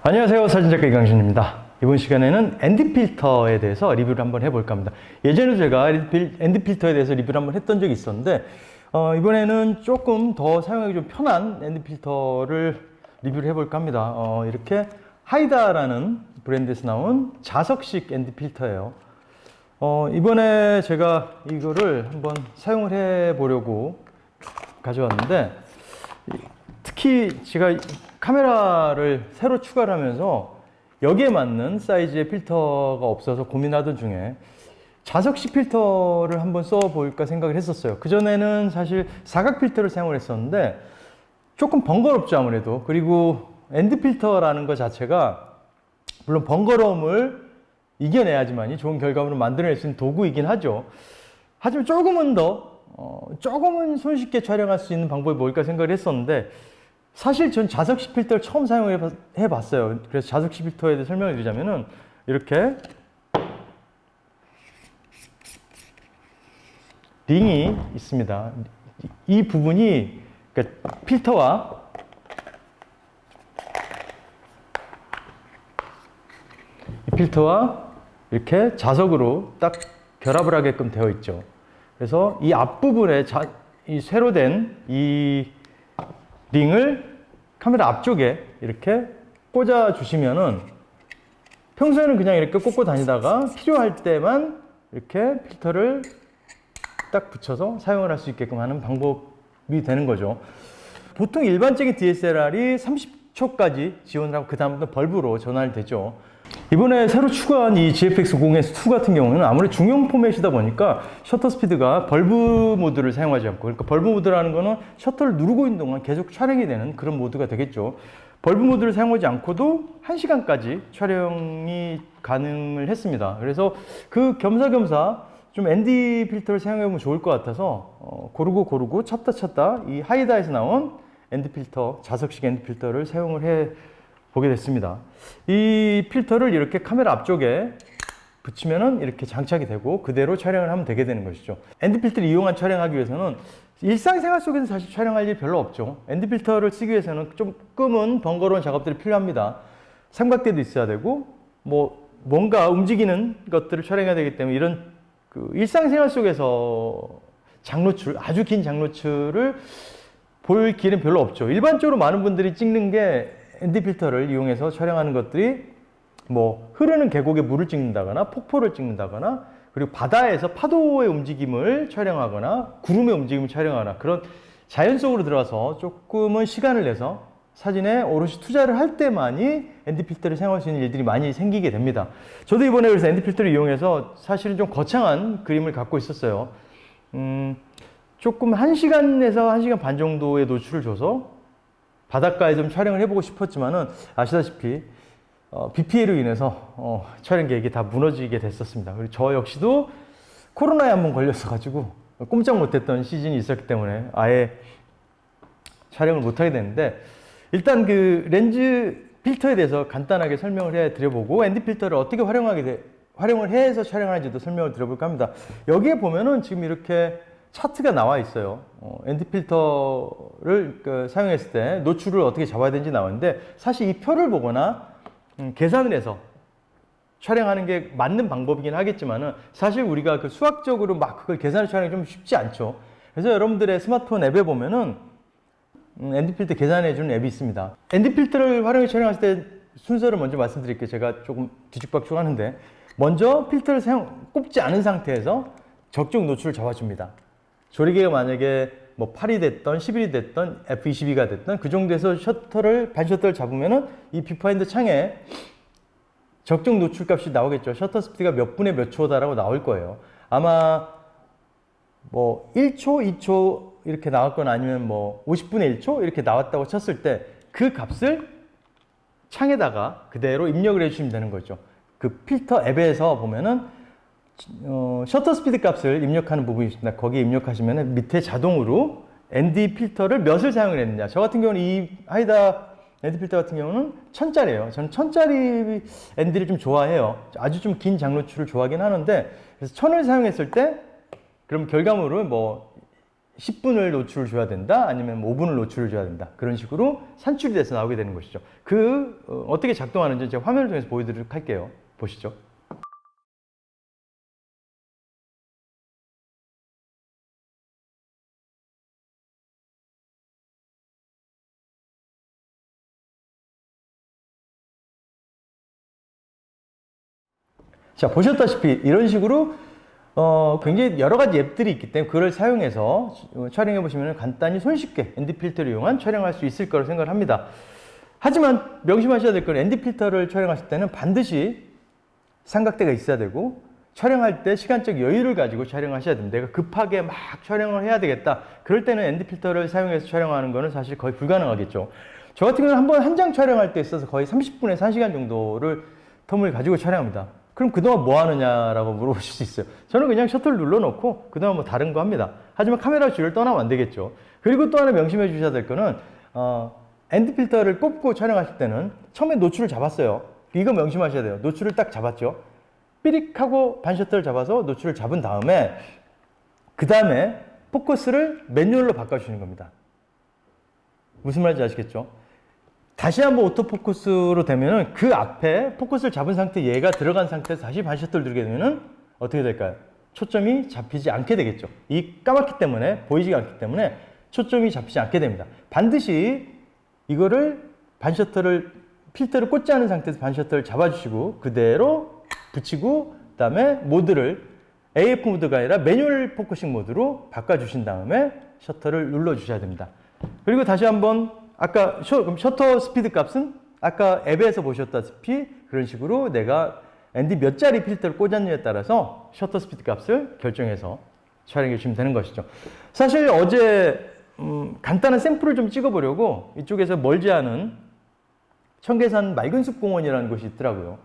안녕하세요, 사진작가 이강신입니다. 이번 시간에는 ND 필터에 대해서 리뷰를 한번 해볼까 합니다. 예전에도 제가 ND 필터에 대해서 리뷰를 한번 했던 적이 있었는데 이번에는 조금 더 사용하기 좀 편한 ND 필터를 리뷰를 해볼까 합니다. 이렇게 하이다라는 브랜드에서 나온 자석식 ND 필터예요. 이번에 제가 이거를 한번 사용을 해보려고 가져왔는데, 특히 제가 카메라를 새로 추가를 하면서 여기에 맞는 사이즈의 필터가 없어서 고민하던 중에 자석식 필터를 한번 써볼까 생각을 했었어요. 그전에는 사실 사각 필터를 사용을 했었는데 조금 번거롭죠, 아무래도. 그리고 ND 필터라는 것 자체가 물론 번거로움을 이겨내야지만이 좋은 결과물을 만들어낼 수 있는 도구이긴 하죠. 하지만 조금은 손쉽게 촬영할 수 있는 방법이 뭘까 생각을 했었는데, 사실 전 자석식 필터를 처음 사용해 봤어요. 그래서 자석식 필터에 대해 설명을 드리자면은 이렇게 링이 있습니다. 이 부분이 그러니까 필터와 이렇게 자석으로 딱 결합을 하게끔 되어 있죠. 그래서 이 앞부분에 이 쇠로 된 이 링을 카메라 앞쪽에 이렇게 꽂아 주시면은 평소에는 그냥 이렇게 꽂고 다니다가 필요할 때만 이렇게 필터를 딱 붙여서 사용을 할 수 있게끔 하는 방법이 되는 거죠. 보통 일반적인 DSLR이 30초까지 지원을 하고 그 다음부터 벌브로 전환이 되죠. 이번에 새로 추가한 이 GFX-0S2 같은 경우는 아무래도 중형 포맷이다 보니까 셔터 스피드가 벌브 모드를 사용하지 않고, 그러니까 벌브 모드라는 거는 셔터를 누르고 있는 동안 계속 촬영이 되는 그런 모드가 되겠죠. 벌브 모드를 사용하지 않고도 1시간까지 촬영이 가능을 했습니다. 그래서 그 겸사겸사 좀 ND 필터를 사용해보면 좋을 것 같아서 고르고 찾다 이 하이다에서 나온 ND 필터, 자석식 ND 필터를 사용을 해 보게 됐습니다. 이 필터를 이렇게 카메라 앞쪽에 붙이면은 이렇게 장착이 되고 그대로 촬영을 하면 되게 되는 것이죠. ND 필터를 이용한 촬영하기 위해서는 일상생활 속에서 사실 촬영할 일이 별로 없죠. ND 필터를 쓰기 위해서는 조금은 번거로운 작업들이 필요합니다. 삼각대도 있어야 되고 뭔가 움직이는 것들을 촬영해야 되기 때문에 이런 일상생활 속에서 아주 긴 장노출을 볼 기회는 별로 없죠. 일반적으로 많은 분들이 찍는 게 ND 필터를 이용해서 촬영하는 것들이 흐르는 계곡에 물을 찍는다거나 폭포를 찍는다거나, 그리고 바다에서 파도의 움직임을 촬영하거나 구름의 움직임을 촬영하거나, 그런 자연 속으로 들어가서 조금은 시간을 내서 사진에 오롯이 투자를 할 때만이 ND 필터를 사용할 수 있는 일들이 많이 생기게 됩니다. 저도 이번에 그래서 ND 필터를 이용해서 사실은 좀 거창한 그림을 갖고 있었어요. 조금 1시간에서 1시간 반 정도의 노출을 줘서 바닷가에 좀 촬영을 해보고 싶었지만은 아시다시피 비 피해로 인해서 촬영 계획이 다 무너지게 됐었습니다. 그리고 저 역시도 코로나에 한번 걸렸어 가지고 꼼짝 못했던 시즌이 있었기 때문에 아예 촬영을 못하게 됐는데, 일단 그 렌즈 필터에 대해서 간단하게 설명을 해드려보고 ND 필터를 어떻게 활용을 해서 촬영하는지도 설명을 드려볼까 합니다. 여기에 보면은 지금 이렇게 차트가 나와 있어요. ND 필터를 사용했을 때 노출을 어떻게 잡아야 되는지 나오는데, 사실 이 표를 보거나 계산을 해서 촬영하는 게 맞는 방법이긴 하겠지만은 사실 우리가 수학적으로 그걸 계산을 촬영하기 좀 쉽지 않죠. 그래서 여러분들의 스마트폰 앱에 보면은 ND 필터 계산해주는 앱이 있습니다. ND 필터를 활용해 촬영했을 때 순서를 먼저 말씀드릴게요. 제가 조금 뒤죽박죽 하는데, 먼저 필터를 꼽지 않은 상태에서 적정 노출을 잡아줍니다. 조리개가 만약에 8이 됐던 11이 됐던 F22가 됐던 그 정도에서 반셔터를 잡으면은 이 뷰파인더 창에 적정 노출 값이 나오겠죠. 셔터 스피드가 몇 분에 몇 초다라고 나올 거예요. 아마 1초, 2초 이렇게 나왔거나 아니면 50분의 1초 이렇게 나왔다고 쳤을 때 그 값을 창에다가 그대로 입력을 해주시면 되는 거죠. 그 필터 앱에서 보면은 셔터 스피드 값을 입력하는 부분이 있습니다. 거기에 입력하시면 밑에 자동으로 ND 필터를 몇을 사용을 했느냐. 저 같은 경우는 이 하이다 ND 필터 같은 경우는 1000짜리예요. 저는 1000짜리 ND를 좀 좋아해요. 아주 좀 긴 장노출을 좋아하긴 하는데, 그래서 1000을 사용했을 때 그럼 결과물은 10분을 노출을 줘야 된다, 아니면 5분을 노출을 줘야 된다. 그런 식으로 산출이 돼서 나오게 되는 것이죠. 어떻게 작동하는지 제가 화면을 통해서 보여드리도록 할게요. 보시죠. 자, 보셨다시피 이런 식으로 굉장히 여러 가지 앱들이 있기 때문에 그걸 사용해서 촬영해 보시면 간단히 손쉽게 ND 필터를 이용한 촬영할 수 있을 거라고 생각을 합니다. 하지만 명심하셔야 될 건 ND 필터를 촬영하실 때는 반드시 삼각대가 있어야 되고, 촬영할 때 시간적 여유를 가지고 촬영하셔야 됩니다. 내가 급하게 막 촬영을 해야 되겠다, 그럴 때는 ND 필터를 사용해서 촬영하는 거는 사실 거의 불가능하겠죠. 저 같은 경우는 한번 한 장 촬영할 때 있어서 거의 30분에서 1시간 정도를 텀을 가지고 촬영합니다. 그럼 그동안 뭐 하느냐라고 물어보실 수 있어요. 저는 그냥 셔터를 눌러놓고 그동안 뭐 다른 거 합니다. 하지만 카메라 줄을 떠나면 안 되겠죠. 그리고 또 하나 명심해 주셔야 될 거는 ND 필터를 꼽고 촬영하실 때는 처음에 노출을 잡았어요. 이거 명심하셔야 돼요. 노출을 딱 잡았죠. 삐릭 하고 반셔터를 잡아서 노출을 잡은 다음에 그 다음에 포커스를 매뉴얼로 바꿔주시는 겁니다. 무슨 말인지 아시겠죠? 다시 한번 오토포커스로 되면은 그 앞에 포커스를 잡은 상태, 얘가 들어간 상태에서 다시 반셔터를 들게 되면은 어떻게 될까요? 초점이 잡히지 않게 되겠죠. 이 까맣기 때문에, 보이지가 않기 때문에 초점이 잡히지 않게 됩니다. 반드시 이거를 필터를 꽂지 않은 상태에서 반셔터를 잡아주시고 그대로 붙이고, 그 다음에 모드를 AF 모드가 아니라 매뉴얼 포커싱 모드로 바꿔주신 다음에 셔터를 눌러주셔야 됩니다. 그리고 다시 한번 아까 그럼 셔터 스피드 값은 아까 앱에서 보셨다시피 그런 식으로 내가 ND 몇 짜리 필터를 꽂았느냐에 따라서 셔터 스피드 값을 결정해서 촬영해 주시면 되는 것이죠. 사실 어제 간단한 샘플을 좀 찍어보려고 이쪽에서 멀지 않은 청계산 맑은숲공원이라는 곳이 있더라고요.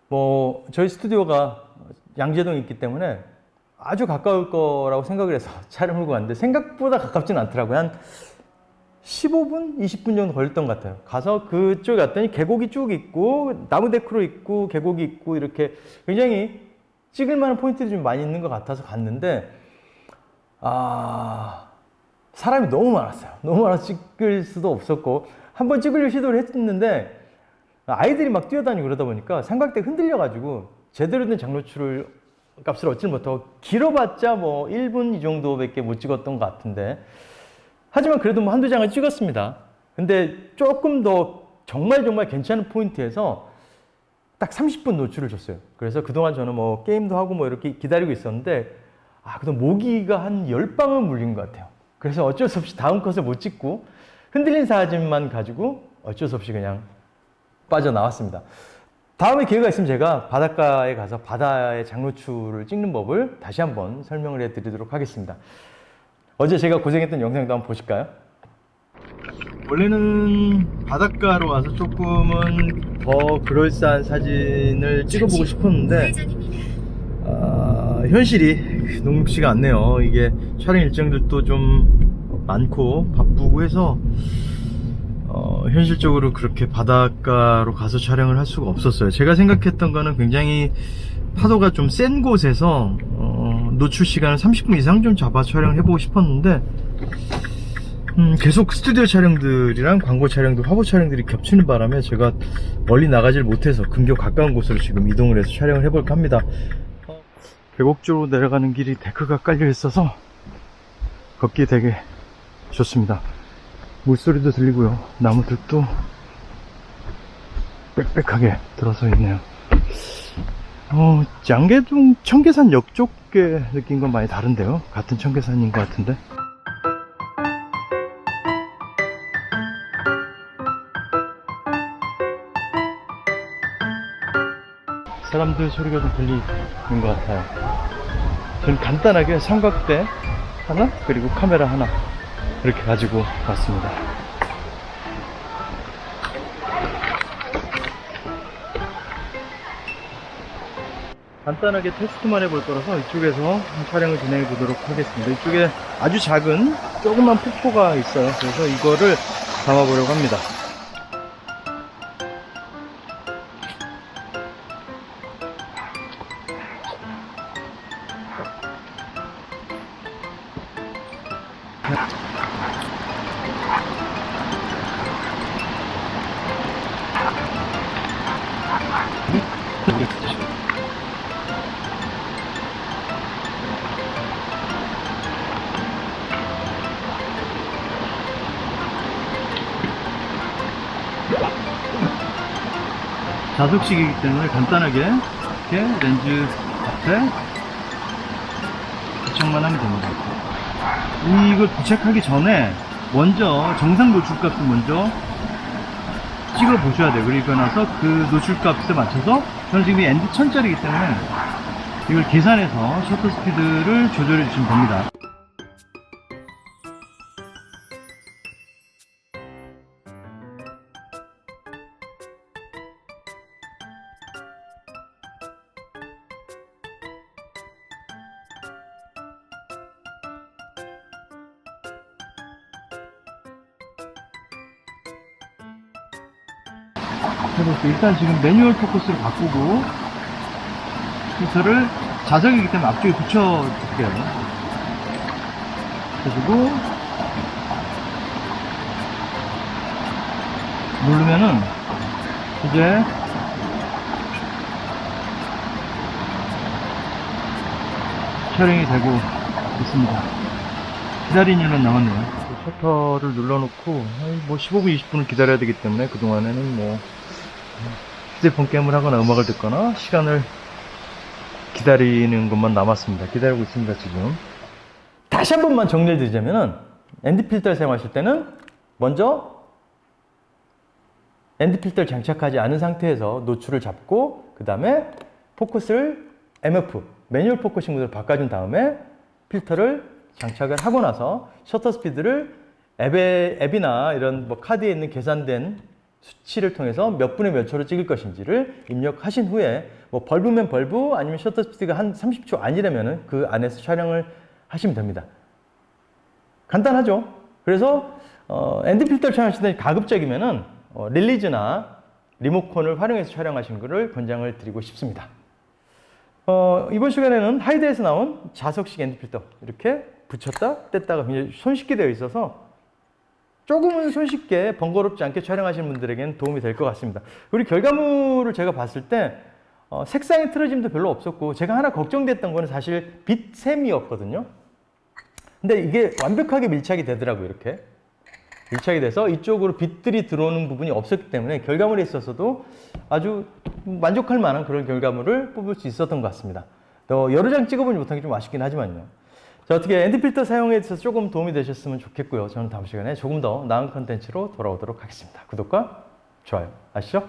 뭐 저희 스튜디오가 양재동에 있기 때문에 아주 가까울 거라고 생각을 해서 차를 몰고 갔는데 생각보다 가깝진 않더라고요. 한 15분? 20분 정도 걸렸던 것 같아요. 가서 그쪽에 갔더니 계곡이 쭉 있고 나무 데크로 있고 계곡이 있고 이렇게 굉장히 찍을 만한 포인트들이 좀 많이 있는 것 같아서 갔는데 사람이 너무 많았어요. 너무 많아서 찍을 수도 없었고 한번 찍으려고 시도를 했는데 아이들이 막 뛰어다니고 그러다 보니까 삼각대가 흔들려가지고 제대로 된 장노출 값을 얻지 못하고 길어봤자 뭐 1분 이 정도밖에 못 찍었던 것 같은데, 하지만 그래도 뭐 한두 장을 찍었습니다. 근데 조금 더 정말 괜찮은 포인트에서 딱 30분 노출을 줬어요. 그래서 그동안 저는 뭐 게임도 하고 뭐 이렇게 기다리고 있었는데 그동안 모기가 한 10방은 물린 것 같아요. 그래서 어쩔 수 없이 다음 컷을 못 찍고 흔들린 사진만 가지고 어쩔 수 없이 그냥 빠져나왔습니다. 다음에 기회가 있으면 제가 바닷가에 가서 바다의 장노출을 찍는 법을 다시 한번 설명을 해드리도록 하겠습니다. 어제 제가 고생했던 영상도 한번 보실까요? 원래는 바닷가로 와서 조금은 더 그럴싸한 사진을 찍어보고 싶었는데 현실이 녹록지가 않네요. 이게 촬영 일정들도 좀 많고 바쁘고 해서 현실적으로 그렇게 바닷가로 가서 촬영을 할 수가 없었어요. 제가 생각했던 거는 굉장히 파도가 좀 센 곳에서 노출 시간을 30분 이상 좀 잡아 촬영을 해보고 싶었는데 계속 스튜디오 촬영들이랑 광고 촬영들, 화보 촬영들이 겹치는 바람에 제가 멀리 나가질 못해서 근교 가까운 곳으로 지금 이동을 해서 촬영을 해볼까 합니다. 계곡 쪽으로 내려가는 길이 데크가 깔려 있어서 걷기 되게 좋습니다. 물소리도 들리고요, 나무들도 빽빽하게 들어서 있네요. 양계동 청계산 역 쪽에 느낀 건 많이 다른데요. 같은 청계산인 것 같은데. 사람들 소리가 좀 들리는 것 같아요. 저는 간단하게 삼각대 하나 그리고 카메라 하나 이렇게 가지고 왔습니다. 간단하게 테스트만 해볼 거라서 이쪽에서 촬영을 진행해 보도록 하겠습니다. 이쪽에 아주 작은 조그만 폭포가 있어요. 그래서 이거를 담아보려고 합니다. 자석식이기 때문에 간단하게 이렇게 렌즈 앞에 부착만 하면 됩니다. 이걸 부착하기 전에 먼저 정상 노출값을 먼저 찍어 보셔야 돼요. 그리고 나서 그 노출값에 맞춰서, 저는 지금 이 ND 1000짜리이기 때문에 이걸 계산해서 셔터 스피드를 조절해 주시면 됩니다. 해볼게요. 일단 지금 매뉴얼 포커스로 바꾸고 필터를 자석이기 때문에 앞쪽에 붙여줄게요. 그리고 누르면은 이제 촬영이 되고 있습니다. 기다리는 일은 남았네요. 셔터를 눌러놓고 뭐 15분, 20분을 기다려야 되기 때문에 그동안에는 뭐 휴대폰 게임을 하거나 음악을 듣거나 시간을 기다리는 것만 남았습니다. 기다리고 있습니다, 지금. 다시 한 번만 정리해 드리자면은, ND 필터를 사용하실 때는 먼저 ND 필터를 장착하지 않은 상태에서 노출을 잡고, 그 다음에 포커스를 MF, 매뉴얼 포커싱 모드로 바꿔준 다음에 필터를 장착을 하고 나서 셔터 스피드를 앱이나 이런 뭐 카드에 있는 계산된 수치를 통해서 몇 분에 몇 초로 찍을 것인지를 입력하신 후에, 뭐 벌브면 벌브, 아니면 셔터 스피드가 한 30초 아니라면은 그 안에서 촬영을 하시면 됩니다. 간단하죠? 그래서 ND 필터를 촬영하실 때 가급적이면은 릴리즈나 리모컨을 활용해서 촬영하시는 것을 권장을 드리고 싶습니다. 이번 시간에는 하이드에서 나온 자석식 ND 필터 이렇게 붙였다 뗐다가 굉장히 손쉽게 되어 있어서 조금은 손쉽게 번거롭지 않게 촬영하시는 분들에게는 도움이 될 것 같습니다. 우리 결과물을 제가 봤을 때 색상의 틀어짐도 별로 없었고, 제가 하나 걱정됐던 거는 사실 빛샘이었거든요. 근데 이게 완벽하게 밀착이 되더라고요. 이렇게 밀착이 돼서 이쪽으로 빛들이 들어오는 부분이 없었기 때문에 결과물에 있어서도 아주 만족할 만한 그런 결과물을 뽑을 수 있었던 것 같습니다. 여러 장 찍어보지 못한 게 좀 아쉽긴 하지만요. 자, 어떻게 ND 필터 사용에 있어서 조금 도움이 되셨으면 좋겠고요. 저는 다음 시간에 조금 더 나은 컨텐츠로 돌아오도록 하겠습니다. 구독과 좋아요 아시죠?